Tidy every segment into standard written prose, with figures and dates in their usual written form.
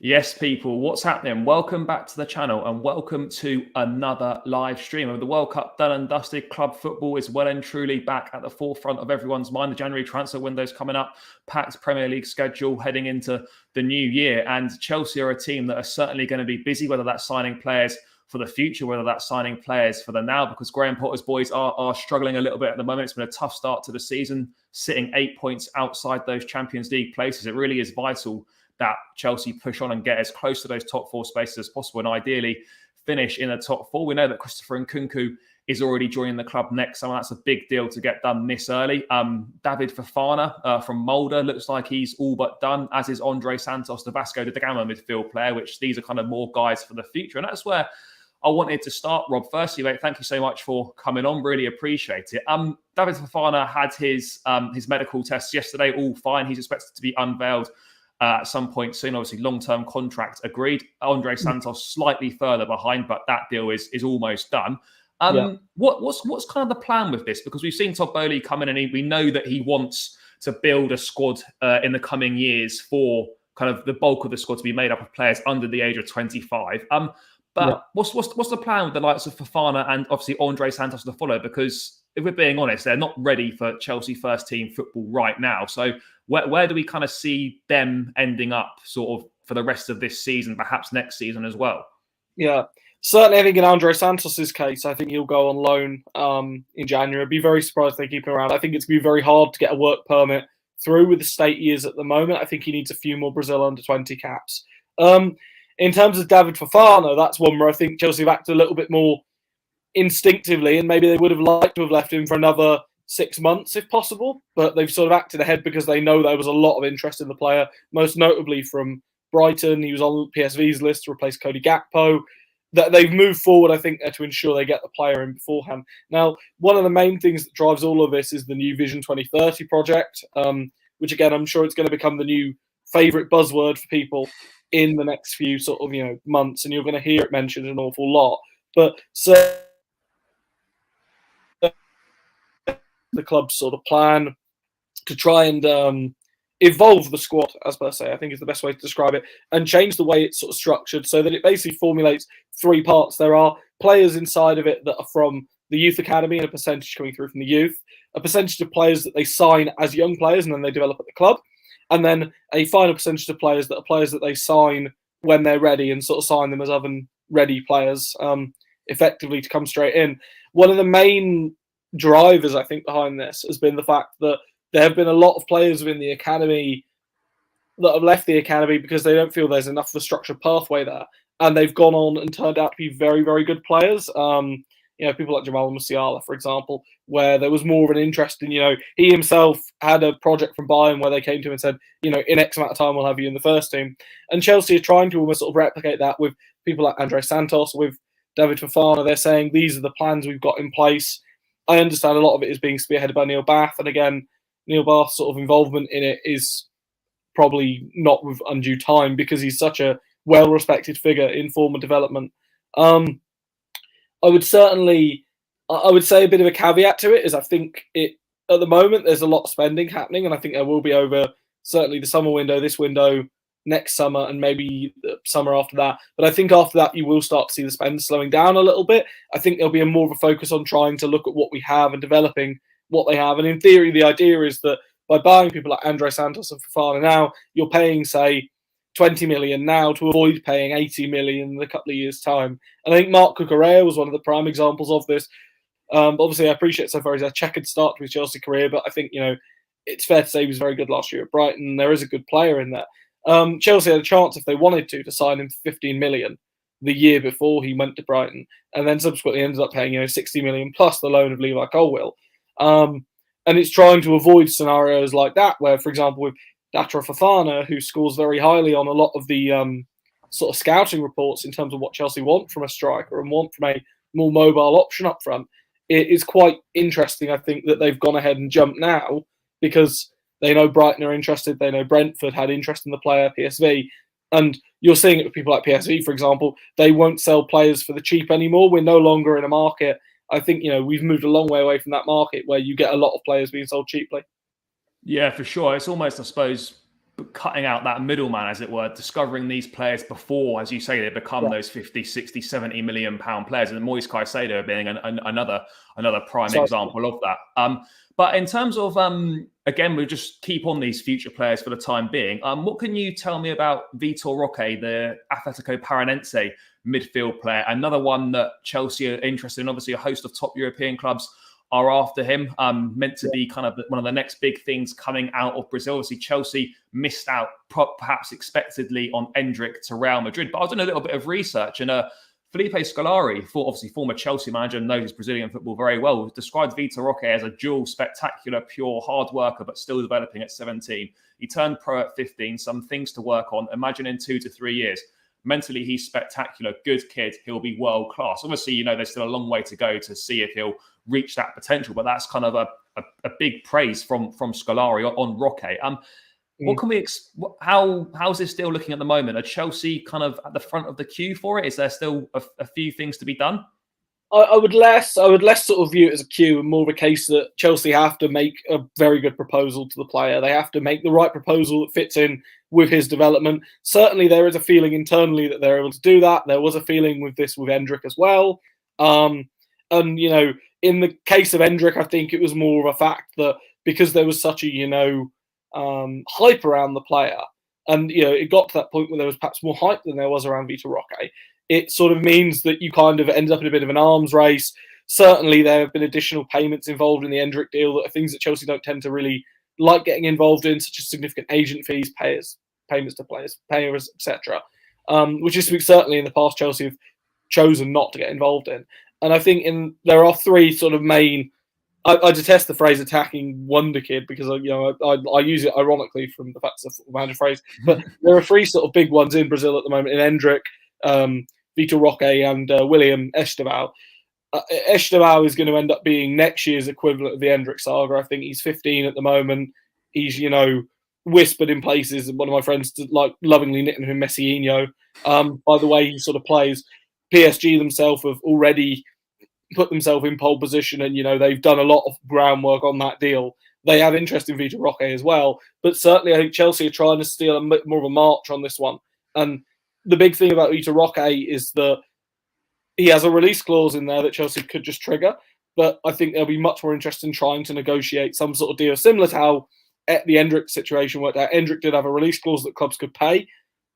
Yes, people, what's happening? Welcome back to the channel and welcome to another live stream. With the World Cup done and dusted, club football is well and truly back at the forefront of everyone's mind. The January transfer window is coming up, packed Premier League schedule heading into the new year. And Chelsea are a team that are certainly going to be busy, whether that's signing players for the future, whether that's signing players for the now, because Graham Potter's boys are struggling a little bit at the moment. It's been a tough start to the season, sitting 8 points outside those Champions League places. It really is vital that Chelsea push on and get as close to those top four spaces as possible and ideally finish in the top four. We know that Christopher Nkunku is already joining the club next summer. That's a big deal to get done this early. David Fofana from Mulder looks like he's all but done, as is Andrey Santos, the Vasco da Gama midfield player, which these are kind of more guys for the future. And that's where I wanted to start, Rob. Firstly, mate, thank you so much for coming on. Really appreciate it. David Fofana had his medical tests yesterday, all fine. He's expected to be unveiled at some point soon. Obviously, long-term contract agreed. Andrey Santos slightly further behind, but that deal is almost done. What's kind of the plan with this? Because we've seen Todd Boehly come in and we know that he wants to build a squad in the coming years for kind of the bulk of the squad to be made up of players under the age of 25. What's the plan with the likes of Fofana and obviously Andrey Santos to follow? Because if we're being honest, they're not ready for Chelsea first team football right now. So where do we kind of see them ending up sort of for the rest of this season, perhaps next season as well? Yeah, certainly I think in Andrey Santos's case, I think he'll go on loan in January. I'd be very surprised if they keep him around. I think it's going to be very hard to get a work permit through with the state he is at the moment. I think he needs a few more Brazil under-20 caps. In terms of David Fofana, that's one where I think Chelsea have acted a little bit more instinctively, and maybe they would have liked to have left him for another 6 months if possible, but they've sort of acted ahead because they know there was a lot of interest in the player, most notably from Brighton. He was on PSV's list to replace Cody Gakpo. That they've moved forward, I think, to ensure they get the player in beforehand. Now, one of the main things that drives all of this is the new Vision 2030 project, which again, I'm sure it's going to become the new favourite buzzword for people in the next few sort of months, and you're going to hear it mentioned an awful lot. But so the club's sort of plan to try and evolve the squad, as per se, I think is the best way to describe it, and change the way it's sort of structured so that it basically formulates three parts. There are players inside of it that are from the youth academy and a percentage coming through from the youth, a percentage of players that they sign as young players and then they develop at the club, and then a final percentage of players that they sign when they're ready and sort of sign them as oven-ready players, effectively to come straight in. One of the main drivers, I think, behind this has been the fact that there have been a lot of players within the academy that have left the academy because they don't feel there's enough of a structured pathway there, and they've gone on and turned out to be very, very good players. People like Jamal Musiala, for example, where there was more of an interest in, he himself had a project from Bayern where they came to him and said, in X amount of time we'll have you in the first team. And Chelsea are trying to almost sort of replicate that with people like Andrey Santos, with David Fofana. They're saying these are the plans we've got in place. I understand a lot of it is being spearheaded by Neil Bath, and again, Neil Bath's sort of involvement in it is probably not with undue time because he's such a well-respected figure in form and development. I would say a bit of a caveat to it is I think at the moment there's a lot of spending happening, and I think there will be over certainly the summer window, this window, next summer, and maybe the summer after that. But I think after that, you will start to see the spend slowing down a little bit. I think there'll be more of a focus on trying to look at what we have and developing what they have. And in theory, the idea is that by buying people like Andrey Santos and Fofana now, you're paying, say, 20 million now to avoid paying 80 million in a couple of years' time. And I think Marc Cucurella was one of the prime examples of this. Obviously, I appreciate so far he's had a checkered start to his Chelsea career, but I think, it's fair to say he was very good last year at Brighton. There is a good player in there. Chelsea had a chance, if they wanted to sign him for 15 million the year before he went to Brighton, and then subsequently ended up paying 60 million plus the loan of Levi Colwill. And it's trying to avoid scenarios like that, where, for example, with David Fofana, who scores very highly on a lot of the sort of scouting reports in terms of what Chelsea want from a striker and want from a more mobile option up front, it is quite interesting, I think, that they've gone ahead and jumped now because they know Brighton are interested. They know Brentford had interest in the player, PSV. And you're seeing it with people like PSV, for example. They won't sell players for the cheap anymore. We're no longer in a market. I think, we've moved a long way away from that market where you get a lot of players being sold cheaply. Yeah, for sure. It's almost, I suppose, cutting out that middleman, as it were, discovering these players before, as you say, they become those 50, 60, 70 million pound players, and Moise Caicedo being another prime example of that. But in terms of, again, we'll just keep on these future players for the time being. What can you tell me about Vitor Roque, the Atletico Paranense midfield player? Another one that Chelsea are interested in. Obviously, a host of top European clubs are after him, meant to be kind of one of the next big things coming out of Brazil. Obviously, Chelsea missed out, perhaps expectedly, on Andrey to Real Madrid. But I was doing a little bit of research, and Felipe Scolari, obviously former Chelsea manager, knows Brazilian football very well, described Vitor Roque as a dual, spectacular, pure hard worker, but still developing at 17. He turned pro at 15, some things to work on. Imagine in 2 to 3 years. Mentally, he's spectacular, good kid. He'll be world class. Obviously, there's still a long way to go to see if he'll reach that potential, but that's kind of a big praise from Scolari on Roque. What can we? How's this deal looking at the moment? Are Chelsea kind of at the front of the queue for it? Is there still a few things to be done? I would less sort of view it as a queue and more of a case that Chelsea have to make a very good proposal to the player. They have to make the right proposal that fits in with his development. Certainly, there is a feeling internally that they're able to do that. There was a feeling with Andrey as well. And in the case of Andrey, I think it was more of a fact that because there was such a hype around the player, and it got to that point where there was perhaps more hype than there was around Vitor Roque. It sort of means that you kind of end up in a bit of an arms race. Certainly, there have been additional payments involved in the Andrey deal that are things that Chelsea don't tend to really like getting involved in, such as significant agent fees, payments to players, payers, etc. Which is certainly in the past Chelsea have chosen not to get involved in. And I think there are three sort of main. I detest the phrase "attacking wonder kid" because I use it ironically from the fact it's a manager phrase. But there are three sort of big ones in Brazil at the moment: in Andrey, Vitor Roque, and William Esteval. Esteval is going to end up being next year's equivalent of the Andrey saga. I think he's 15 at the moment. He's whispered in places. One of my friends lovingly nicknamed him Messiinho. By the way he sort of plays. PSG themselves have already put themselves in pole position, and they've done a lot of groundwork on that deal. They have interest in Vitor Roque as well, but certainly I think Chelsea are trying to steal a bit more of a march on this one. And the big thing about Vitor Roque is that he has a release clause in there that Chelsea could just trigger, but I think they'll be much more interested in trying to negotiate some sort of deal similar to how the Andrey situation worked out. Andrey did have a release clause that clubs could pay,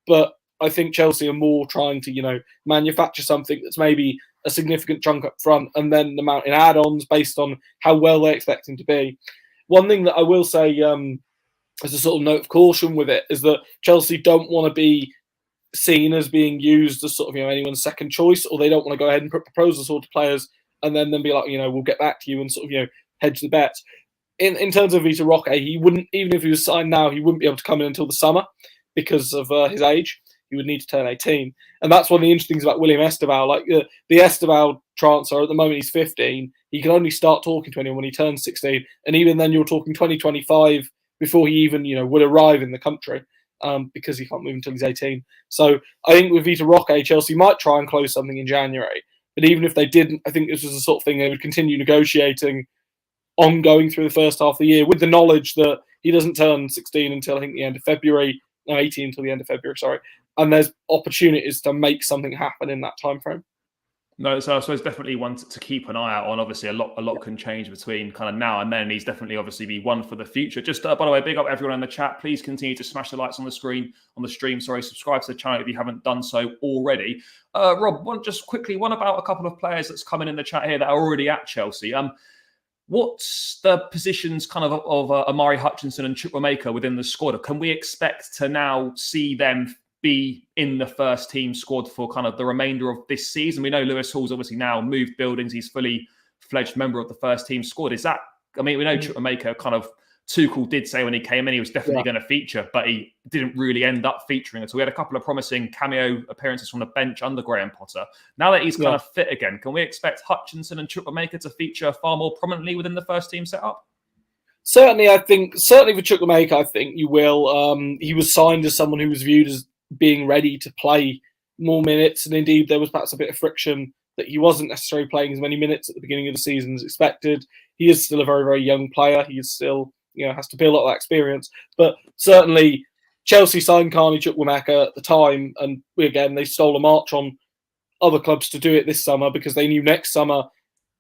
but I think Chelsea are more trying to, manufacture something that's maybe a significant chunk up front and then the amount in add-ons based on how well they expect him to be. One thing that I will say as a sort of note of caution with it is that Chelsea don't want to be seen as being used as sort of anyone's second choice, or they don't want to go ahead and put proposals forward to players and then be like, we'll get back to you and sort of hedge the bets. In terms of Vitor Roque, he wouldn't, even if he was signed now, he wouldn't be able to come in until the summer because of his age. He would need to turn 18. And that's one of the interesting things about William Esteval. Like the Esteval transfer, at the moment he's 15. He can only start talking to anyone when he turns 16. And even then you're talking 2025 before he even, would arrive in the country because he can't move until he's 18. So I think with Vitor Roque, Chelsea might try and close something in January. But even if they didn't, I think this was the sort of thing they would continue negotiating ongoing through the first half of the year with the knowledge that he doesn't turn 16 until I think the end of February. No, 18 until the end of February, sorry. And there's opportunities to make something happen in that time frame. No, so I suppose definitely one to keep an eye out on. Obviously, a lot can change between kind of now and then. He's definitely obviously be one for the future. Just by the way, big up everyone in the chat. Please continue to smash the likes on the stream, on the stream. Sorry, subscribe to the channel if you haven't done so already. Rob, one about a couple of players that's coming in the chat here that are already at Chelsea. What's the positions kind of Amari Hutchinson and Chukwuemeka within the squad? Can we expect to now see them be in the first team squad for kind of the remainder of this season? We know Lewis Hall's obviously now moved buildings. He's fully fledged member of the first team squad. Is that, we know Chukwuemeka kind of, Tuchel did say when he came in, he was definitely going to feature, but he didn't really end up featuring it. So we had a couple of promising cameo appearances from the bench under Graham Potter. Now that he's kind of fit again, can we expect Hutchinson and Chukwuemeka to feature far more prominently within the first team setup? Certainly for Chukwuemeka, I think you will. He was signed as someone who was viewed as being ready to play more minutes, and indeed there was perhaps a bit of friction that he wasn't necessarily playing as many minutes at the beginning of the season as expected. He is still a very, very young player. He is still, has to build a lot of that experience. But certainly Chelsea signed Carney Chukwuemeka at the time, and they stole a march on other clubs to do it this summer because they knew next summer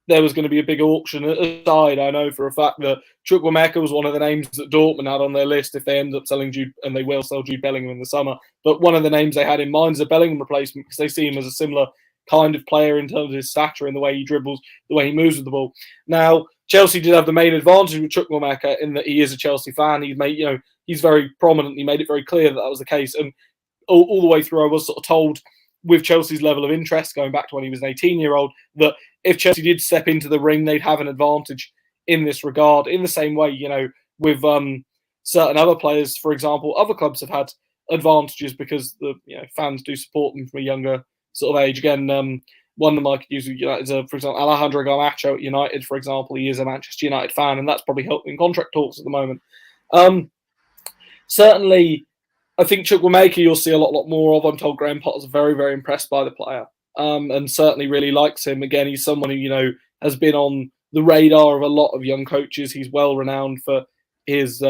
there was going to be a big auction. Aside, I know for a fact that Chukwuemeka was one of the names that Dortmund had on their list if they end up selling Jude, and they will sell Jude Bellingham in the summer. But one of the names they had in mind is a Bellingham replacement because they see him as a similar kind of player in terms of his stature and the way he dribbles, the way he moves with the ball. Now, Chelsea did have the main advantage with Chukwuemeka in that he is a Chelsea fan. He's very prominent. He made it very clear that was the case. And all the way through, I was sort of told with Chelsea's level of interest, going back to when he was an 18-year-old, that if Chelsea did step into the ring, they'd have an advantage in this regard. In the same way, with certain other players, for example, other clubs have had advantages because the fans do support them from a younger sort of age. Again, one of them I could use with United is, for example, Alejandro Garnacho at United, for example. He is a Manchester United fan, and that's probably helping contract talks at the moment. Certainly, I think Chukwuemeka you'll see a lot more of. I'm told Graham Potter's very, very impressed by the player, and certainly really likes him. Again, he's someone who has been on the radar of a lot of young coaches. He's well renowned for his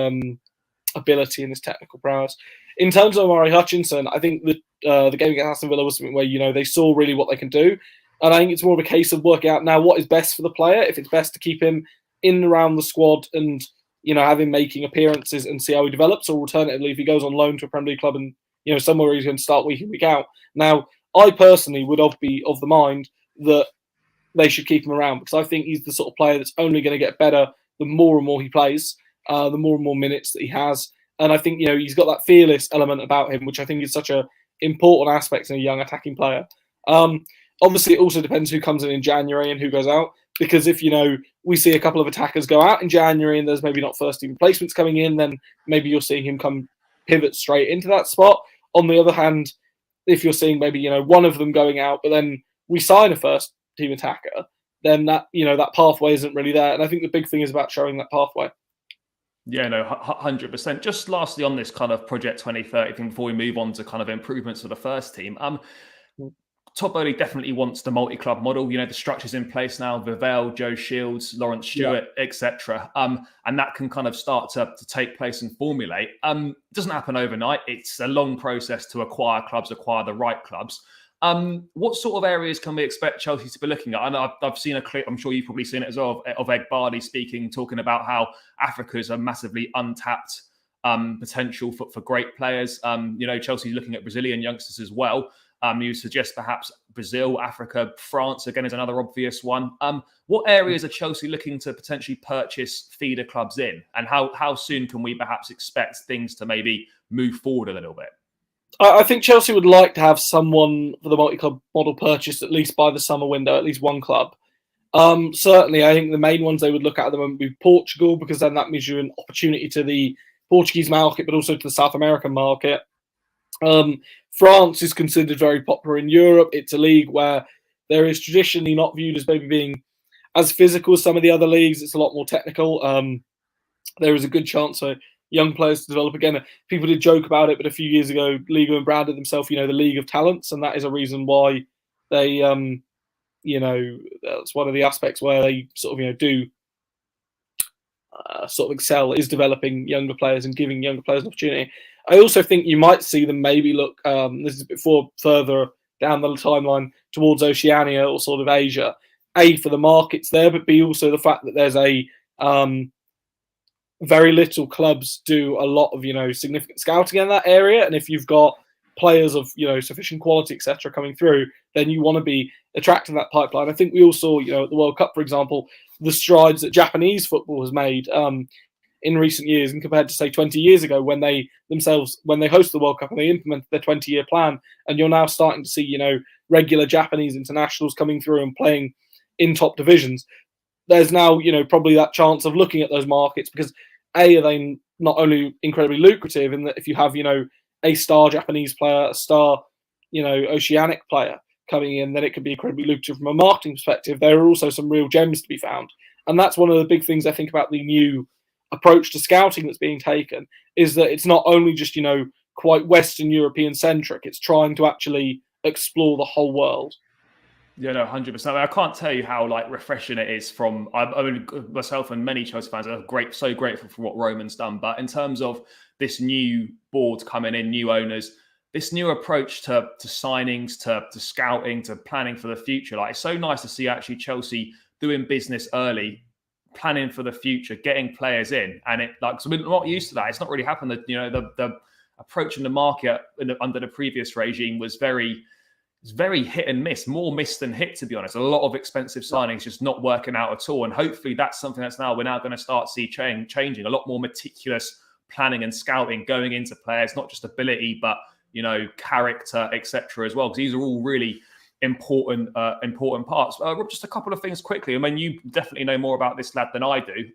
ability and his technical prowess. In terms of Omari Hutchinson, I think the game against Aston Villa was something where they saw really what they can do, and I think it's more of a case of working out now what is best for the player. If it's best to keep him in and around the squad and have him making appearances and see how he develops, or alternatively, if he goes on loan to a Premier League club and somewhere where he's going to start week in, week out. Now, I personally would be of the mind that they should keep him around because I think he's the sort of player that's only going to get better the more and more he plays, the more and more minutes that he has. And I think he's got that fearless element about him, which I think is such an important aspect in a young attacking player. Obviously, it also depends who comes in January and who goes out. Because if, we see a couple of attackers go out in January and there's maybe not first team replacements coming in, then maybe you're seeing him pivot straight into that spot. On the other hand, if you're seeing maybe, one of them going out, but then we sign a first team attacker, then that, that pathway isn't really there. And I think the big thing is about showing that pathway. Yeah, no, 100%. Just lastly on this kind of Project 2030 thing before we move on to kind of improvements for the first team. Top Bowley definitely wants the multi-club model. The structure's in place now. Vivell, Joe Shields, Lawrence Stewart, etc. And that can kind of start to take place and formulate. It doesn't happen overnight. It's a long process to acquire the right clubs. What sort of areas can we expect Chelsea to be looking at? I know I've seen a clip, I'm sure you've probably seen it as well, of Egbadi talking about how Africa's a massively untapped potential for great players. Chelsea's looking at Brazilian youngsters as well. You suggest perhaps Brazil, Africa, France, again, is another obvious one. What areas are Chelsea looking to potentially purchase feeder clubs in? And how soon can we perhaps expect things to maybe move forward a little bit? I think Chelsea would like to have someone for the multi-club model purchased at least by the summer window, at least one club. Certainly, I think the main ones they would look at the moment would be Portugal, because then that gives you an opportunity to the Portuguese market, but also to the South American market. France is considered very popular in Europe. It's a league where there is traditionally not viewed as maybe being as physical as some of the other leagues. It's a lot more technical. There is a good chance for young players to develop. Again, people did joke about it, but a few years ago, Liga branded themselves, the League of Talents, and that is a reason why they, that's one of the aspects where they sort of, do sort of excel is developing younger players and giving younger players an opportunity. I also think you might see them maybe look, this is a bit further down the timeline, towards Oceania or sort of Asia. A, for the markets there, but B, also the fact that there's a very little clubs do a lot of, significant scouting in that area. And if you've got players of, sufficient quality, etc., coming through, then you want to be attracting that pipeline. I think we all saw, at the World Cup, for example, the strides that Japanese football has made in recent years, and compared to, say, 20 years ago when they host the World Cup and they implemented their 20-year plan. And you're now starting to see, regular Japanese internationals coming through and playing in top divisions. There's now, probably that chance of looking at those markets because, A, are they not only incredibly lucrative in that if you have, a star Japanese player, a star, Oceanic player coming in, then it could be incredibly lucrative from a marketing perspective. There are also some real gems to be found. And that's one of the big things I think about the new approach to scouting that's being taken, is that it's not only just, quite Western European centric, it's trying to actually explore the whole world. Yeah, no, 100%. I can't tell you how like refreshing it is. I mean, myself and many Chelsea fans are so grateful for what Roman's done. But in terms of this new board coming in, new owners, this new approach to signings, to scouting, to planning for the future, like it's so nice to see actually Chelsea doing business early, planning for the future, getting players in, and it like so we're not used to that. It's not really happened. That the approach in the market under the previous regime was it's very hit and miss, more miss than hit, to be honest. A lot of expensive signings just not working out at all. And hopefully that's something we're now going to start to see changing. A lot more meticulous planning and scouting going into players, not just ability, but, character, etc. as well. Because these are all really important parts. Rob, just a couple of things quickly. I mean, you definitely know more about this lad than I do.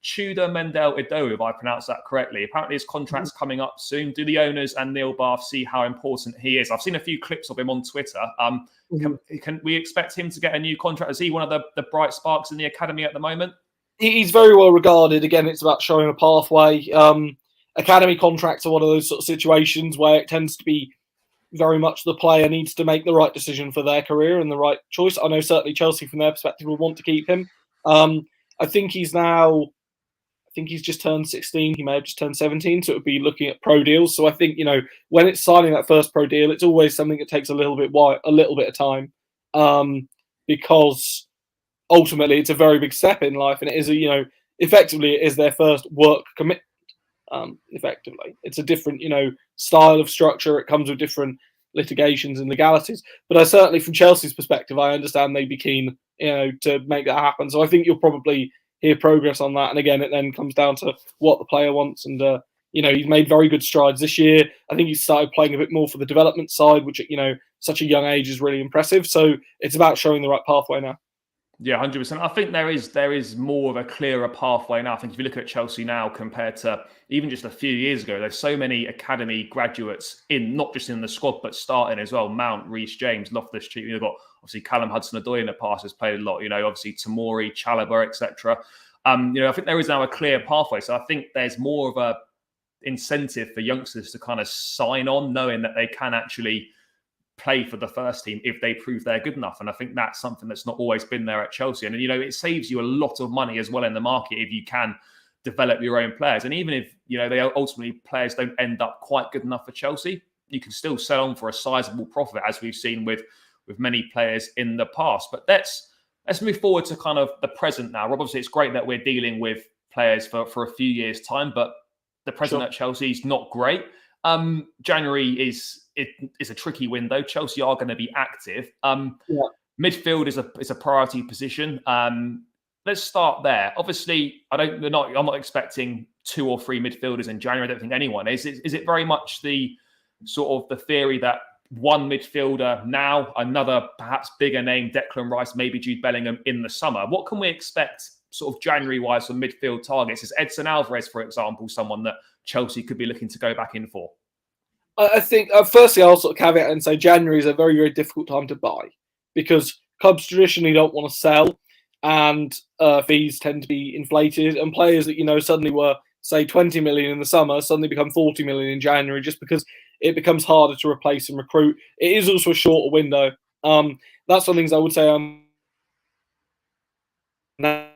Tudor Mendel Idowu, if I pronounce that correctly. Apparently his contract's coming up soon. Do the owners and Neil Bath see how important he is? I've seen a few clips of him on Twitter. Can we expect him to get a new contract? Is he one of the bright sparks in the academy at the moment? He's very well regarded. Again, it's about showing a pathway. Academy contracts are one of those sort of situations where it tends to be very much the player needs to make the right decision for their career and the right choice. I know certainly Chelsea, from their perspective, will want to keep him. I think he's just turned 16. He may have just turned 17, so it would be looking at pro deals. So I think, when it's signing that first pro deal, it's always something that takes a little bit of time, because ultimately it's a very big step in life, and it is effectively it is their first work commitment. Effectively, it's a different style of structure. It comes with different litigations and legalities. But I certainly, from Chelsea's perspective, I understand they'd be keen to make that happen. So I think you'll probably hear progress on that. And again, it then comes down to what the player wants. And, he's made very good strides this year. I think he's started playing a bit more for the development side, which, such a young age is really impressive. So it's about showing the right pathway now. Yeah, 100%. I think there is more of a clearer pathway now. I think if you look at Chelsea now compared to even just a few years ago, there's so many academy graduates not just in the squad, but starting as well. Mount, Reece James, Loftus-Cheek. You've got obviously Callum Hudson-Odoi in the past has played a lot. Obviously Tamori, Chalobah, etc. I think there is now a clear pathway. So I think there's more of a incentive for youngsters to kind of sign on, knowing that they can actually play for the first team if they prove they're good enough. And I think that's something that's not always been there at Chelsea. And, it saves you a lot of money as well in the market if you can develop your own players. And even if, they ultimately players don't end up quite good enough for Chelsea, you can still sell on for a sizable profit, as we've seen with many players in the past. But let's move forward to kind of the present now. Rob, obviously it's great that we're dealing with players for a few years' time, but the present at Chelsea is not great. January is a tricky window. Chelsea are going to be active. Midfield is a priority position. Let's start there. Obviously, I'm not expecting 2 or 3 midfielders in January. I don't think anyone is. Is it very much the sort of the theory that one midfielder now, another perhaps bigger name, Declan Rice, maybe Jude Bellingham in the summer? What can we expect sort of January-wise for midfield targets? Is Edson Alvarez, for example, someone that Chelsea could be looking to go back in for? I think, firstly, I'll sort of caveat and say January is a very, very difficult time to buy because clubs traditionally don't want to sell and fees tend to be inflated, and players that, suddenly were, say, 20 million in the summer suddenly become 40 million in January just because it becomes harder to replace and recruit. It is also a shorter window. That's one of the things I would say now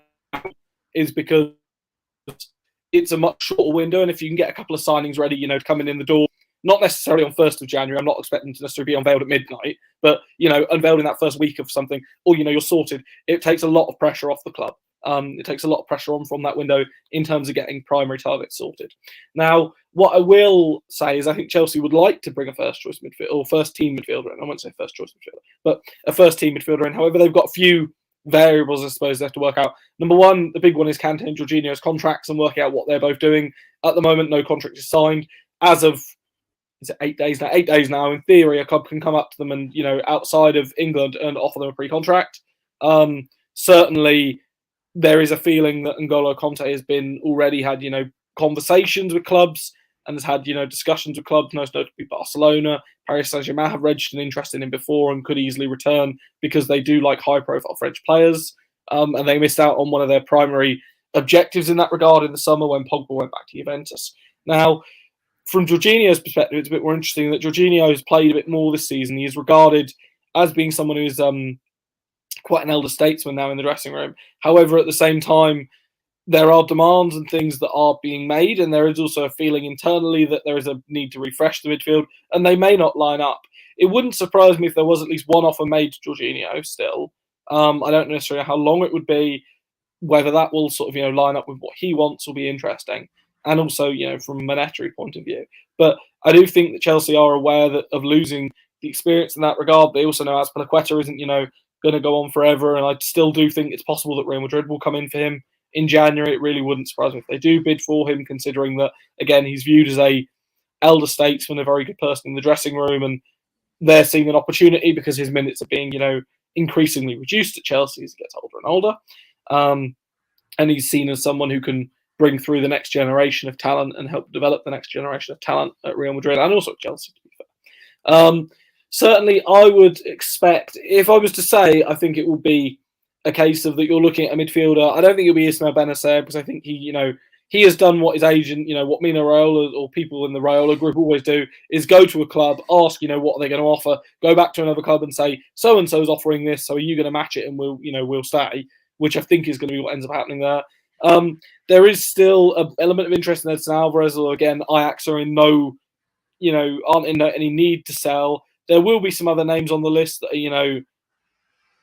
is because it's a much shorter window, and if you can get a couple of signings ready, coming in the door, not necessarily on 1st of January, I'm not expecting to necessarily be unveiled at midnight, but, unveiled in that first week of something, or, you're sorted, it takes a lot of pressure off the club. It takes a lot of pressure on from that window in terms of getting primary targets sorted. Now, what I will say is I think Chelsea would like to bring a first-choice midfielder, or first-team midfielder in. I won't say first-choice midfielder, but a first-team midfielder in. However, they've got a few variables, I suppose, they have to work out. Number one, the big one is Kante and Jorginho's contracts and working out what they're both doing. At the moment, no contract is signed. As of, is it 8 days now? 8 days now, in theory, a club can come up to them and, outside of England and offer them a pre-contract. Certainly, there is a feeling that N'Golo Kante has been already had, conversations with clubs and has had, discussions with clubs, most notably Barcelona. Paris Saint-Germain have registered an interest in him before and could easily return because they do like high-profile French players. And they missed out on one of their primary objectives in that regard in the summer when Pogba went back to Juventus. Now, from Jorginho's perspective, it's a bit more interesting that Jorginho has played a bit more this season. He is regarded as being someone who is quite an elder statesman now in the dressing room. However, at the same time, there are demands and things that are being made, and there is also a feeling internally that there is a need to refresh the midfield, and they may not line up. It wouldn't surprise me if there was at least one offer made to Jorginho still. I don't necessarily know how long it would be, whether that will sort of, line up with what he wants will be interesting. And also, from a monetary point of view. But I do think that Chelsea are aware of losing the experience in that regard. They also know Azpilicueta isn't, going to go on forever. And I still do think it's possible that Real Madrid will come in for him in January. It really wouldn't surprise me if they do bid for him, considering that, again, he's viewed as a elder statesman, a very good person in the dressing room. And they're seeing an opportunity because his minutes are being, increasingly reduced at Chelsea as he gets older and older. And he's seen as someone who can bring through the next generation of talent and help develop the next generation of talent at Real Madrid and also at Chelsea, to be fair. Certainly, I would expect, if I was to say, I think it will be a case of that you're looking at a midfielder. I don't think it'll be Ismail Benacer because I think he has done what his agent, what Mino Raiola or people in the Raiola group always do, is go to a club, ask, what are they going to offer, go back to another club and say, so-and-so's offering this, so are you going to match it and we'll stay, which I think is going to be what ends up happening there. There is still an element of interest in Edson Alvarez, although again, Ajax are in aren't in any need to sell. There will be some other names on the list that are,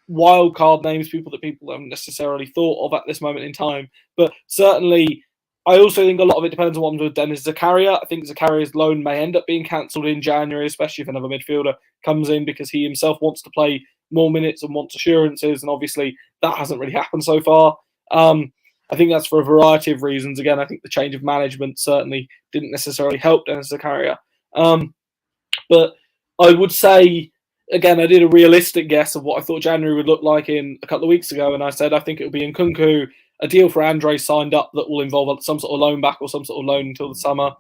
wild card names, people haven't necessarily thought of at this moment in time. But certainly, I also think a lot of it depends on what happens with Dennis Zakaria. I think Zakaria's loan may end up being cancelled in January, especially if another midfielder comes in because he himself wants to play more minutes and wants assurances. And obviously, that hasn't really happened so far. I think that's for a variety of reasons. Again, I think the change of management certainly didn't necessarily help Dennis Zakaria. But I would say, again, I did a realistic guess of what I thought January would look like in a couple of weeks ago, and I said I think it would be Nkunku, a deal for Andrey signed up that will involve some sort of loan back or some sort of loan until the summer,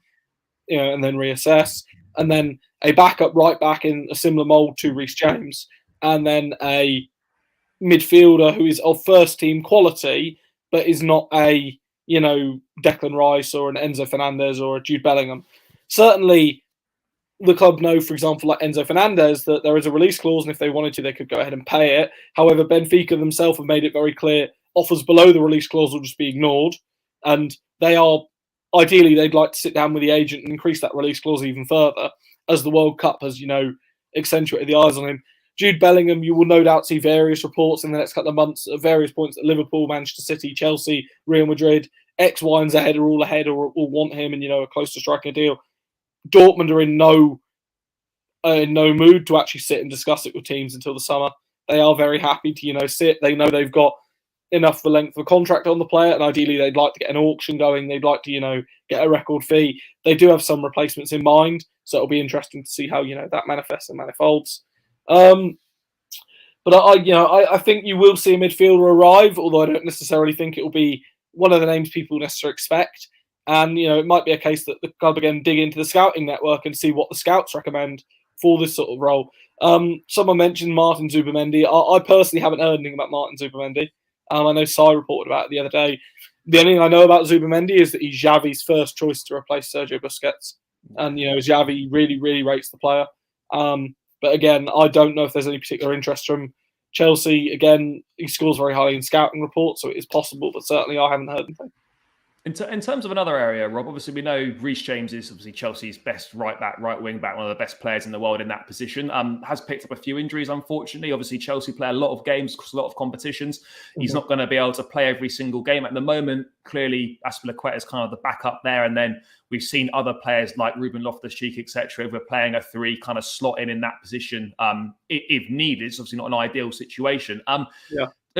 and then reassess, and then a backup right back in a similar mould to Reece James, and then a midfielder who is of first team quality but is not a Declan Rice or an Enzo Fernandez or a Jude Bellingham. Certainly, the club know, for example, like Enzo Fernandez, that there is a release clause, and if they wanted to, they could go ahead and pay it. However, Benfica themselves have made it very clear offers below the release clause will just be ignored, and they'd like to sit down with the agent and increase that release clause even further, as the World Cup has, accentuated the eyes on him. Jude Bellingham, you will no doubt see various reports in the next couple of months at various points that Liverpool, Manchester City, Chelsea, Real Madrid, X, Y, and Z are all ahead or will want him and, are close to striking a deal. Dortmund are in no mood to actually sit and discuss it with teams until the summer. They are very happy to, sit. They know they've got enough for length of a contract on the player, and ideally they'd like to get an auction going. They'd like to, get a record fee. They do have some replacements in mind, so it'll be interesting to see how, that manifests and manifolds. But I think you will see a midfielder arrive, although I don't necessarily think it will be one of the names people necessarily expect. And, it might be a case that the club again dig into the scouting network and see what the scouts recommend for this sort of role. Someone mentioned Martin Zubimendi. I personally haven't heard anything about Martin Zubimendi. I know Sai reported about it the other day. The only thing I know about Zubimendi is that he's Xavi's first choice to replace Sergio Busquets. And, Xavi really, really rates the player. But again, I don't know if there's any particular interest from Chelsea. Again, he scores very highly in scouting reports, so it is possible, but certainly I haven't heard anything. In terms of another area, Rob, obviously we know Reece James is obviously Chelsea's best right wing back, one of the best players in the world in that position. Has picked up a few injuries, unfortunately. Obviously, Chelsea play a lot of games across a lot of competitions. Mm-hmm. He's not going to be able to play every single game at the moment. Clearly, Azpilicueta is kind of the backup there, and then we've seen other players like Ruben Loftus-Cheek, etc. We're playing a three, kind of slot in that position if needed. It's obviously not an ideal situation. Are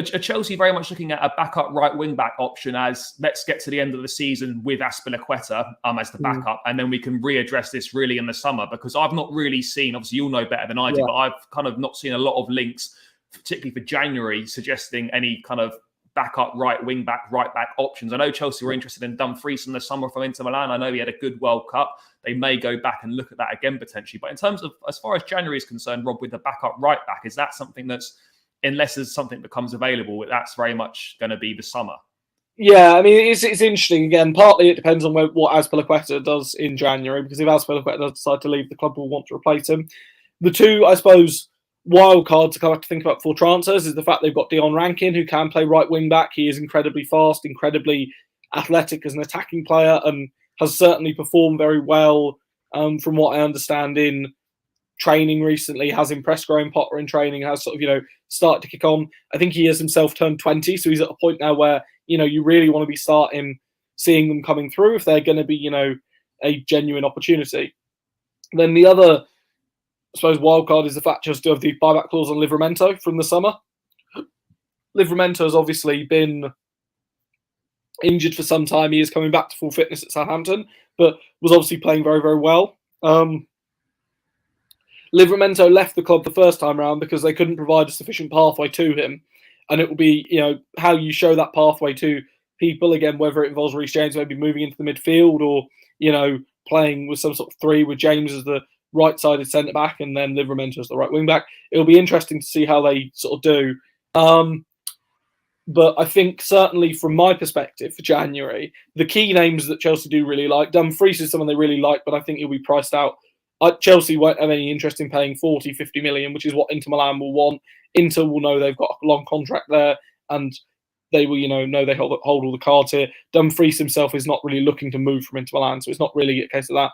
Chelsea very much looking at a backup right wing back option as let's get to the end of the season with Azpilicueta as the backup, and then we can readdress this really in the summer? Because I've not really seen, obviously you'll know better than I do, but I've kind of not seen a lot of links, particularly for January, suggesting any kind of backup right wing back, right back options. I know Chelsea were interested in Dumfries in the summer from Inter Milan. I know he had a good World Cup. They may go back and look at that again potentially. But in terms of, as far as January is concerned, Rob, with the backup right back, is that something that's, unless there's something becomes available, that's very much going to be the summer? Yeah, I mean, it's interesting. Again, partly it depends on what Azpilicueta does in January, because if Azpilicueta does decide to leave, the club will want to replace him. The two, I suppose, wild card to come up to think about for transfers is the fact they've got Dion Rankin, who can play right wing back. He is incredibly fast, incredibly athletic as an attacking player, and has certainly performed very well from what I understand in training recently. Has impressed Graham Potter in training, has sort of, started to kick on. I think he has himself turned 20, so he's at a point now where, you really want to be seeing them coming through if they're going to be, a genuine opportunity. Then the other, I suppose, wild card is the fact just of the buyback clause on Livramento from the summer. Livramento has obviously been injured for some time. He is coming back to full fitness at Southampton, but was obviously playing very, very well. Livramento left the club the first time around because they couldn't provide a sufficient pathway to him. And it will be, how you show that pathway to people, again, whether it involves Reece James maybe moving into the midfield or, playing with some sort of three with James as the right-sided centre-back and then Livramento as the right wing-back. It'll be interesting to see how they sort of do. But I think certainly from my perspective for January, the key names that Chelsea do really like, Dumfries is someone they really like, but I think he'll be priced out. Chelsea won't have any interest in paying 40, 50 million, which is what Inter Milan will want. Inter will know they've got a long contract there and they will, know they hold all the cards here. Dumfries himself is not really looking to move from Inter Milan, so it's not really a case of that.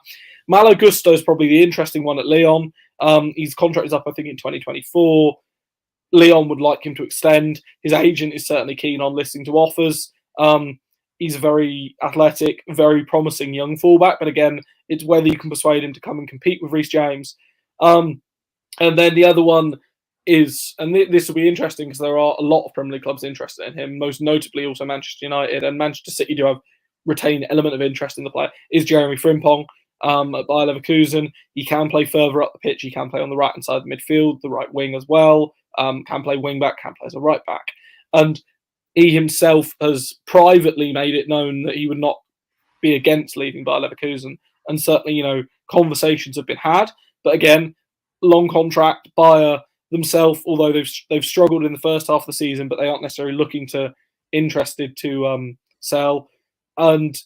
Malo Gusto is probably the interesting one at Lyon. His contract is up, I think, in 2024. Lyon would like him to extend. His agent is certainly keen on listening to offers. He's a very athletic, very promising young fullback, but again, it's whether you can persuade him to come and compete with Reece James. And then the other one is, and this will be interesting because there are a lot of Premier League clubs interested in him, most notably also Manchester United, and Manchester City do have retained element of interest in the player, is Jeremy Frimpong at Bayer Leverkusen. He can play further up the pitch. He can play on the right-hand side of the midfield, the right wing as well. Can play wing-back, can play as a right-back. And he himself has privately made it known that he would not be against leaving Bayer Leverkusen. And certainly, conversations have been had. But again, long contract, Bayer themselves, although they've struggled in the first half of the season, but they aren't necessarily interested to sell. And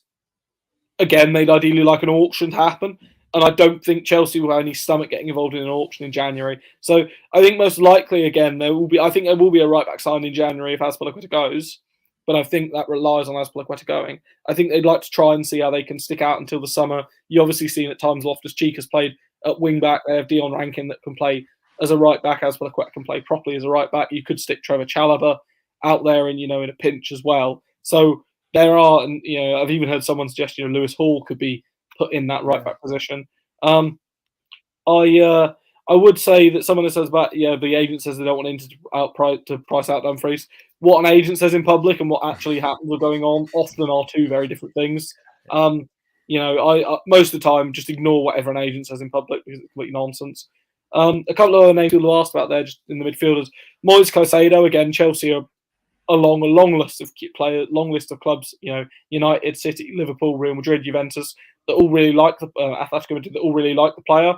again, they'd ideally like an auction to happen. And I don't think Chelsea will have any stomach getting involved in an auction in January. So I think most likely, again, there will be a right-back signed in January if Azpilicueta goes. But I think that relies on Azpilicueta going. I think they'd like to try and see how they can stick out until the summer. You obviously seen at times Loftus-Cheek has played at wing-back. They have Dion Rankin that can play as a right-back. Azpilicueta can play properly as a right-back. You could stick Trevor Chalobah out there in a pinch as well. So there are, and I've even heard someone suggest Lewis Hall could be put in that right back position. I would say that someone that says about the agent says they don't want Inter to price out Dumfries. What an agent says in public and what actually happens or going on often are two very different things. I most of the time just ignore whatever an agent says in public because it's complete nonsense. A couple of other names people have asked about there just in the midfielders. Moise Caicedo, again, Chelsea are along a long list of clubs, United, City, Liverpool, Real Madrid, Juventus, that all really like the Atletico Madrid, that all really like the player.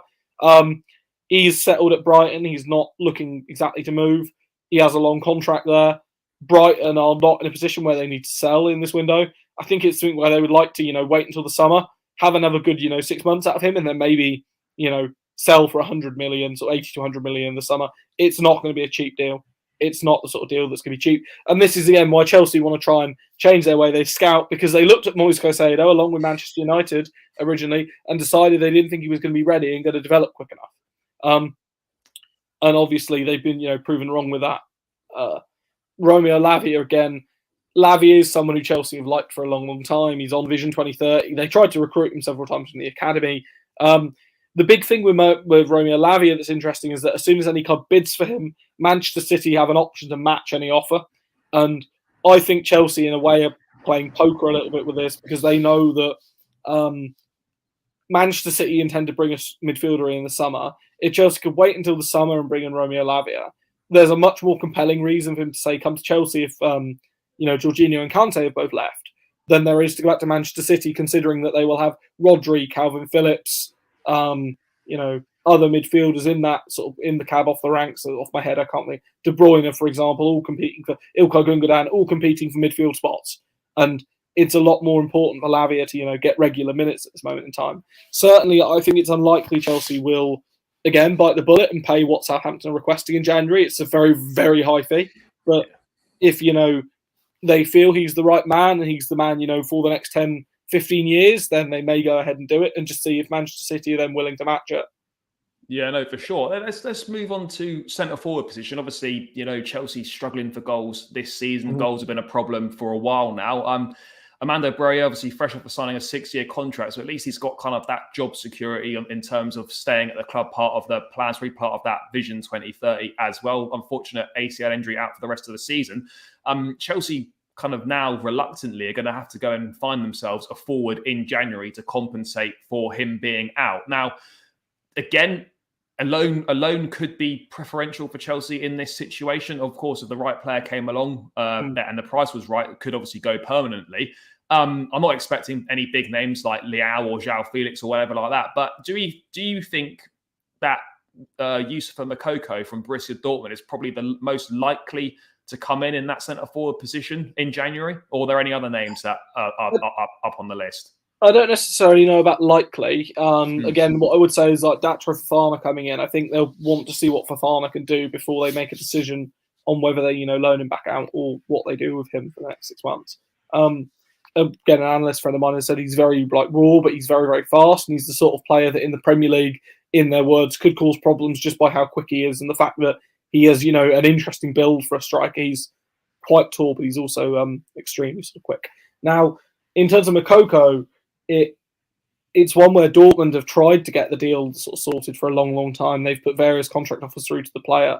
He's settled at Brighton. He's not looking exactly to move. He has a long contract there. Brighton are not in a position where they need to sell in this window. I think it's something where they would like to, wait until the summer, have another good, 6 months out of him, and then maybe, sell for 100 million, so 80 to 100 million in the summer. It's not going to be a cheap deal. It's not the sort of deal that's going to be cheap. And this is, again, why Chelsea want to try and change their way they scout, because they looked at Moise Caicedo along with Manchester United originally and decided they didn't think he was going to be ready and going to develop quick enough. And obviously they've been, proven wrong with that. Romeo Lavia, again, Lavia is someone who Chelsea have liked for a long, long time. He's on Vision 2030. They tried to recruit him several times from the academy. The big thing with Romeo Lavia that's interesting is that as soon as any club bids for him, Manchester City have an option to match any offer. And I think Chelsea, in a way, are playing poker a little bit with this because they know that Manchester City intend to bring a midfielder in the summer. If Chelsea could wait until the summer and bring in Romeo Lavia, there's a much more compelling reason for him to say come to Chelsea if Jorginho and Kante have both left than there is to go back to Manchester City, considering that they will have Rodri, Calvin Phillips, other midfielders in that sort of in the cab off the ranks. Off my head, I can't think. De Bruyne, for example, all competing for Ilkay Gundogan, all competing for midfield spots, and it's a lot more important for Lavia to get regular minutes at this moment in time. Certainly, I think it's unlikely Chelsea will again, bite the bullet and pay what Southampton are requesting in January. It's a very, very high fee. But if, they feel he's the right man and he's the man, for the next 10, 15 years, then they may go ahead and do it and just see if Manchester City are then willing to match it. Yeah, no, for sure. Let's move on to centre forward position. Obviously, Chelsea's struggling for goals this season. Mm-hmm. Goals have been a problem for a while now. Armando Broja, obviously fresh off of signing a 6-year contract, so at least he's got kind of that job security in terms of staying at the club, part of the plans, part of that Vision 2030 as well. Unfortunate ACL injury out for the rest of the season. Chelsea kind of now reluctantly are going to have to go and find themselves a forward in January to compensate for him being out. Now, again, a loan could be preferential for Chelsea in this situation. Of course, if the right player came along and the price was right, it could obviously go permanently. I'm not expecting any big names like Leao or João Felix or whatever like that. But do you think that Youssoufa Moukoko from Borussia Dortmund is probably the most likely to come in that centre forward position in January? Or are there any other names that are up on the list? I don't necessarily know about likely. Again, what I would say is like Datro Fofana coming in. I think they'll want to see what Fofana can do before they make a decision on whether they, loan him back out or what they do with him for the next 6 months. Again, an analyst friend of mine has said he's very raw, but he's very, very fast, and he's the sort of player that in the Premier League, in their words, could cause problems just by how quick he is and the fact that he has, an interesting build for a striker. He's quite tall, but he's also extremely sort of quick. Now, in terms of Moukoko, it's one where Dortmund have tried to get the deal sort of sorted for a long, long time. They've put various contract offers through to the player.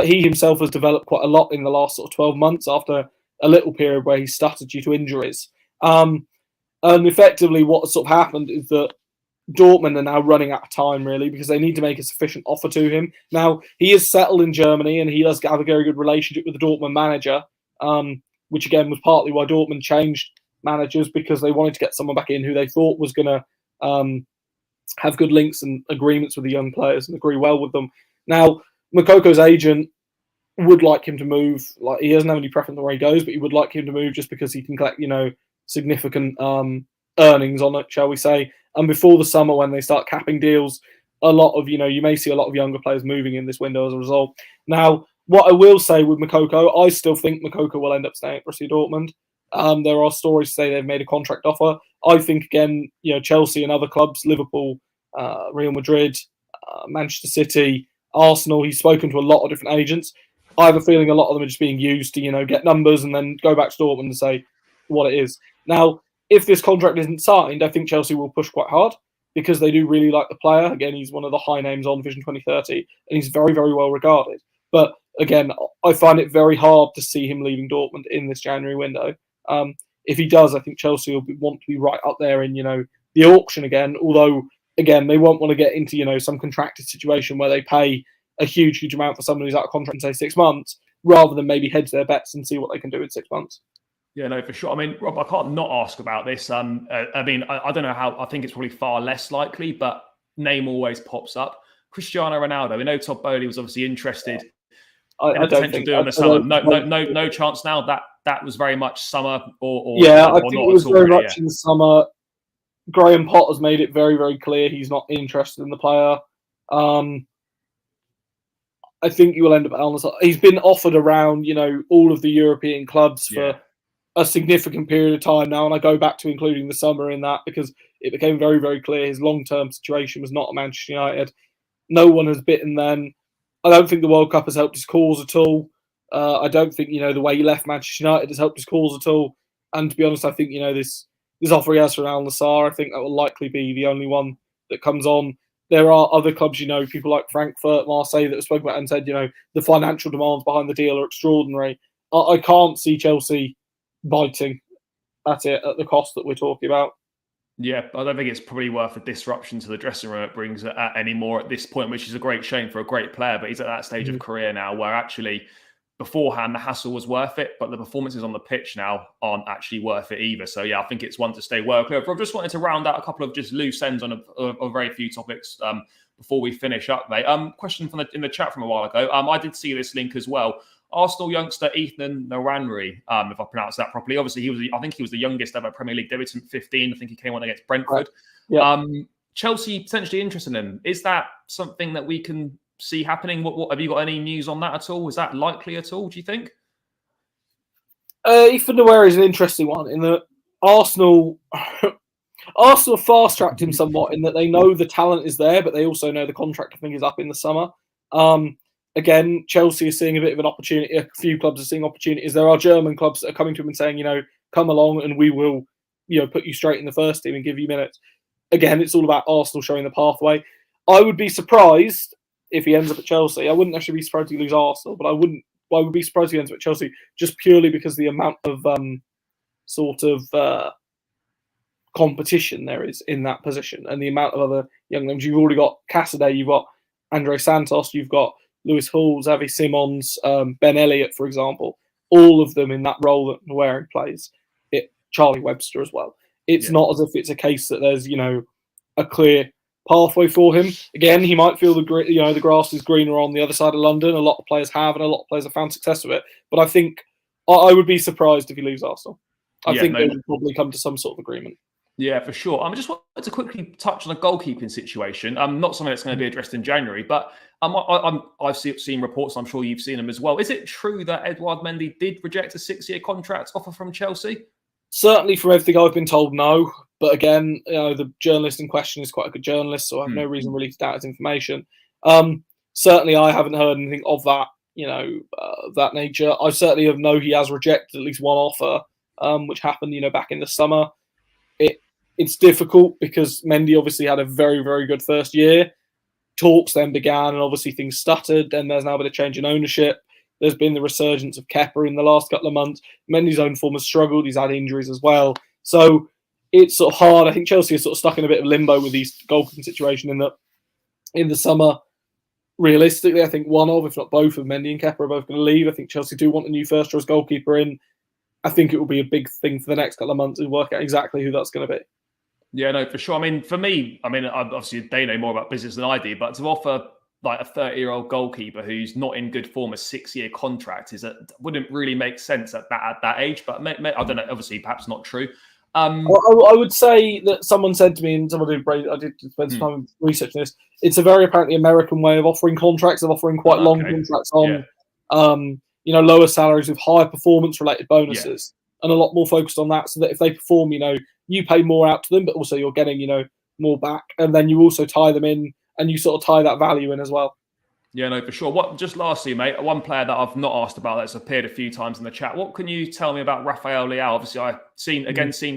He himself has developed quite a lot in the last sort of 12 months after a little period where he stuttered due to injuries. And effectively what sort of happened is that Dortmund are now running out of time, really, because they need to make a sufficient offer to him. Now, he is settled in Germany and he does have a very good relationship with the Dortmund manager, which again was partly why Dortmund changed managers, because they wanted to get someone back in who they thought was going to have good links and agreements with the young players and agree well with them. Now, Moukoko's agent would like him to move. Like, he doesn't have any preference on where he goes, but he would like him to move just because he can collect, significant earnings on it, shall we say. And before the summer, when they start capping deals, a lot of, you may see a lot of younger players moving in this window as a result. Now, what I will say with Moukoko, I still think Moukoko will end up staying at Borussia Dortmund. There are stories to say they've made a contract offer. I think, again, Chelsea and other clubs, Liverpool, Real Madrid, Manchester City, Arsenal, he's spoken to a lot of different agents. I have a feeling a lot of them are just being used to, get numbers and then go back to Dortmund and say what it is. Now, if this contract isn't signed, I think Chelsea will push quite hard because they do really like the player. Again, he's one of the high names on Vision 2030 and he's very, very well regarded. But again, I find it very hard to see him leaving Dortmund in this January window. If he does, I think Chelsea will want to be right up there in, the auction again. Although, again, they won't want to get into, some contracted situation where they pay a huge, huge amount for someone who's out of contract in, say, 6 months, rather than maybe hedge their bets and see what they can do in 6 months. Yeah, no, for sure. I mean, Rob, I can't not ask about this. I don't know how. I think it's probably far less likely, but name always pops up. Cristiano Ronaldo. We know Todd Bowley was obviously interested. I don't think doing the summer. No chance now. That was very much summer or I think it was very much in the summer. Graham Potter's made it very, very clear he's not interested in the player. I think you will end up at Al Nassr. He's been offered around, all of the European clubs for a significant period of time now, and I go back to including the summer in that because it became very, very clear his long-term situation was not at Manchester United. No one has bitten then. I don't think the World Cup has helped his cause at all. I don't think, the way he left Manchester United has helped his cause at all. And to be honest, I think, this offer he has from Al Nassr, I think that will likely be the only one that comes on. There are other clubs, people like Frankfurt, Marseille that have spoken about and said, the financial demands behind the deal are extraordinary. I can't see Chelsea biting at it at the cost that we're talking about. Yeah, I don't think it's probably worth a disruption to the dressing room it brings anymore at this point, which is a great shame for a great player. But he's at that stage of career now where actually beforehand the hassle was worth it, but the performances on the pitch now aren't actually worth it either. So yeah, I think it's one to stay well clear of. I just wanted to round out a couple of just loose ends on a very few topics before we finish up, mate. Question in the chat from a while ago. I did see this link as well. Arsenal youngster Ethan Nwaneri, if I pronounce that properly. Obviously, I think he was the youngest ever Premier League debutant, 15. I think he came on against Brentford. Right. Yeah. Chelsea potentially interested in him. Is that something that we can see happening? What have you got any news on that at all? Is that likely at all, do you think? Ethan Nowhere is an interesting one in that Arsenal fast-tracked him somewhat in that they know the talent is there, but they also know the contract, I think, is up in the summer. Again, Chelsea is seeing a bit of an opportunity. A few clubs are seeing opportunities. There are German clubs that are coming to him and saying, come along and we will, put you straight in the first team and give you minutes. Again, it's all about Arsenal showing the pathway. I would be surprised if he ends up at Chelsea. I wouldn't actually be surprised if he lose Arsenal, but I would be surprised if he ends up at Chelsea just purely because the amount of competition there is in that position and the amount of other young names. You've already got Cassidy, you've got Andrey Santos, you've got Lewis Hall, Xavi Simons, Ben Elliott, for example, all of them in that role that Nweri plays. Charlie Webster as well. It's not as if it's a case that there's, a clear pathway for him. Again, he might feel the grass is greener on the other side of London. A lot of players have, and a lot of players have found success with it. But I think I would be surprised if he leaves Arsenal. I think they would probably come to some sort of agreement. Yeah, for sure. I just wanted to quickly touch on the goalkeeping situation. Not something that's going to be addressed in January, but I've seen reports. I'm sure you've seen them as well. Is it true that Edouard Mendy did reject a 6-year contract offer from Chelsea? Certainly, from everything I've been told, no. But again, the journalist in question is quite a good journalist, so I have no reason really to doubt his information. Certainly, I haven't heard anything of that, that nature. I certainly know he has rejected at least one offer, which happened, back in the summer. It's difficult because Mendy obviously had a very, very good first year. Talks then began, and obviously things stuttered. Then there's now been a change in ownership. There's been the resurgence of Kepa in the last couple of months. Mendy's own form has struggled. He's had injuries as well. So it's sort of hard. I think Chelsea is sort of stuck in a bit of limbo with these goalkeeping situation in that in the summer, realistically, I think one of, if not both of Mendy and Kepa are both going to leave. I think Chelsea do want a new first choice goalkeeper in. I think it will be a big thing for the next couple of months to work out exactly who that's going to be. Yeah, no, for sure. For me, obviously they know more about business than I do, but to offer like a 30-year-old goalkeeper who's not in good form a 6-year contract wouldn't really make sense at that age. But I don't know. Obviously, perhaps not true. I would say that someone said to me, and I did spend some time researching this. It's a very apparently American way of offering contracts, of offering quite long contracts on, lower salaries with higher performance-related bonuses, and a lot more focused on that. So that if they perform, you pay more out to them, but also you're getting, more back, and then you also tie them in, and you sort of tie that value in as well. Yeah, no, for sure. Just lastly, mate, one player that I've not asked about that's appeared a few times in the chat. What can you tell me about Rafael Leao? Obviously, I've seen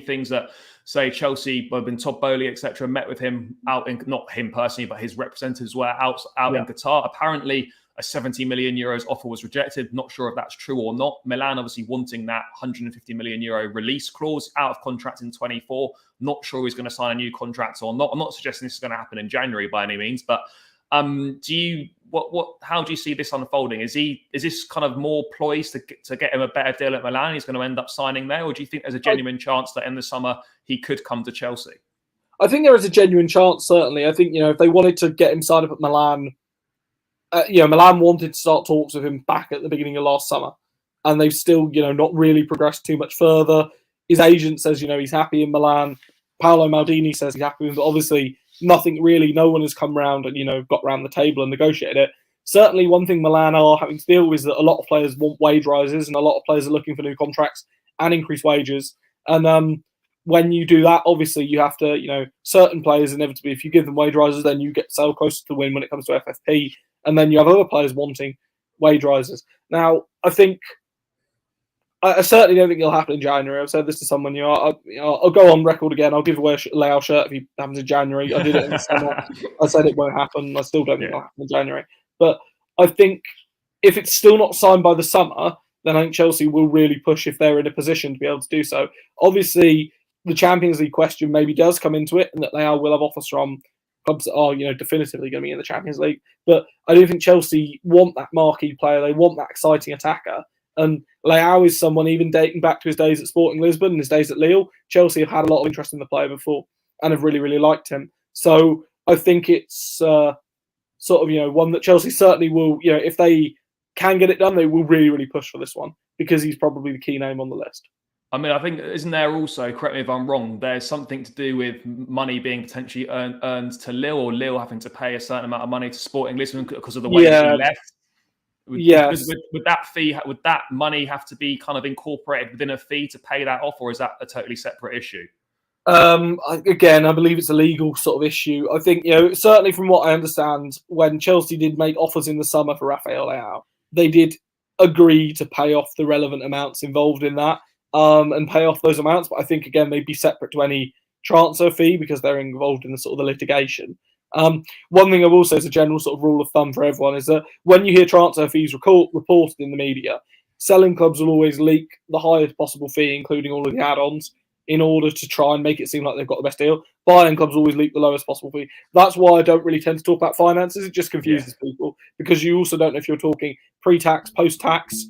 things that say Chelsea, have been Todd Bowley, etc., met with him out in, not him personally, but his representatives were out in Qatar. Apparently, a 70 million euros offer was rejected. Not sure if that's true or not. Milan obviously wanting that 150 million euro release clause, out of contract in 24. Not sure he's going to sign a new contract or not. I'm not suggesting this is going to happen in January by any means, but how do you see this unfolding? Is this kind of more ploys to get him a better deal at Milan? He's going to end up signing there, or do you think there's a genuine chance that in the summer he could come to Chelsea? I think there is a genuine chance. Certainly, I think if they wanted to get him signed up at Milan. Milan wanted to start talks with him back at the beginning of last summer, and they've still, not really progressed too much further. His agent says, he's happy in Milan. Paolo Maldini says he's happy with him, but obviously nothing really, no one has come round and, got round the table and negotiated it. Certainly one thing Milan are having to deal with is that a lot of players want wage rises and a lot of players are looking for new contracts and increased wages. And when you do that, obviously you have to, certain players inevitably, if you give them wage rises, then you get so close to the win when it comes to FFP. And then you have other players wanting wage rises. Now, I certainly don't think it'll happen in January. I've said this to someone. I'll go on record again. I'll give away a Leao shirt if he happens in January. I did it in the summer. I said it won't happen. I still don't think it'll happen in January. But I think if it's still not signed by the summer, then I think Chelsea will really push if they're in a position to be able to do so. Obviously, the Champions League question maybe does come into it, and that Leao will have offers from clubs that are, definitively going to be in the Champions League. But I don't think Chelsea want that marquee player. They want that exciting attacker. And Leao is someone, even dating back to his days at Sporting Lisbon and his days at Lille, Chelsea have had a lot of interest in the player before and have really, really liked him. So I think it's one that Chelsea certainly will, if they can get it done, they will really, really push for this one because he's probably the key name on the list. I mean, I think, isn't there also, correct me if I'm wrong, there's something to do with money being potentially earned to Lille, or Lille having to pay a certain amount of money to Sporting Lisbon because of the way he Yeah, left? yes. Would that fee, would that money have to be kind of incorporated within a fee to pay that off, or is that a totally separate issue? Again, I believe it's a legal sort of issue. I think, certainly from what I understand, when Chelsea did make offers in the summer for Rafael Leao, they did agree to pay off the relevant amounts involved in that, and pay off those amounts. But I think, again, they'd be separate to any transfer fee because they're involved in the sort of the litigation. One thing I will say as a general sort of rule of thumb for everyone is that when you hear transfer fees reported in the media, selling clubs will always leak the highest possible fee, including all of the add-ons, in order to try and make it seem like they've got the best deal. Buying clubs always leak the lowest possible fee. That's why I don't really tend to talk about finances. It just confuses people because you also don't know if you're talking pre-tax, post-tax.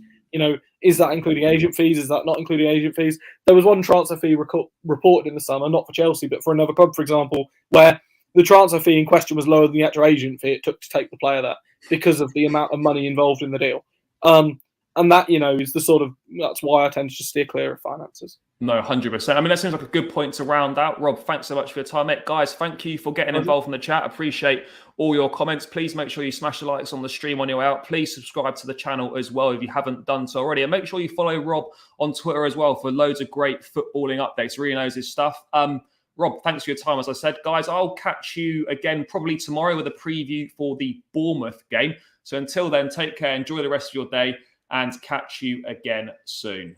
Is that including agent fees? Is that not including agent fees? There was one transfer fee reported in the summer, not for Chelsea, but for another club, for example, where the transfer fee in question was lower than the actual agent fee it took to take the player there because of the amount of money involved in the deal. And that, is the sort of, that's why I tend to just steer clear of finances. No, 100%. I mean, that seems like a good point to round out. Rob, thanks so much for your time, mate. Guys, thank you for getting involved in the chat. Appreciate all your comments. Please make sure you smash the likes on the stream on your way out. Please subscribe to the channel as well if you haven't done so already. And make sure you follow Rob on Twitter as well for loads of great footballing updates. Really knows his stuff. Rob, thanks for your time. As I said, guys, I'll catch you again probably tomorrow with a preview for the Bournemouth game. So until then, take care, enjoy the rest of your day, and catch you again soon.